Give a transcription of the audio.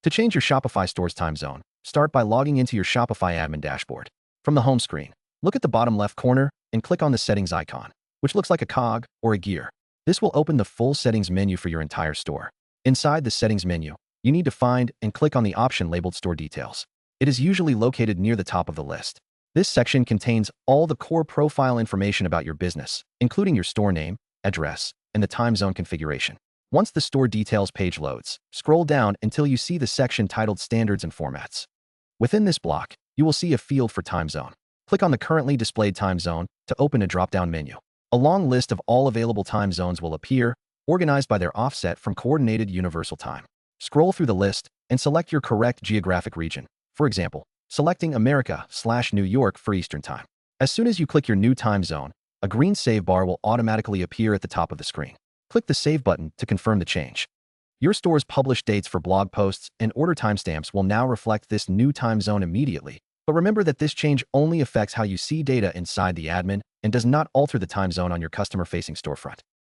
To change your Shopify store's time zone, start by logging into your Shopify admin dashboard. From the home screen, look at the bottom left corner and click on the settings icon, which looks like a cog or a gear. This will open the full settings menu for your entire store. Inside the settings menu, you need to find and click on the option labeled Store Details. It is usually located near the top of the list. This section contains all the core profile information about your business, including your store name, address, and the time zone configuration. Once the Store Details page loads, scroll down until you see the section titled Standards and Formats. Within this block, you will see a field for time zone. Click on the currently displayed time zone to open a drop-down menu. A long list of all available time zones will appear, organized by their offset from Coordinated Universal Time. Scroll through the list and select your correct geographic region. For example, selecting America/New York for Eastern Time. As soon as you click your new time zone, a green save bar will automatically appear at the top of the screen. Click the Save button to confirm the change. Your store's published dates for blog posts and order timestamps will now reflect this new time zone immediately. But remember that this change only affects how you see data inside the admin and does not alter the time zone on your customer-facing storefront.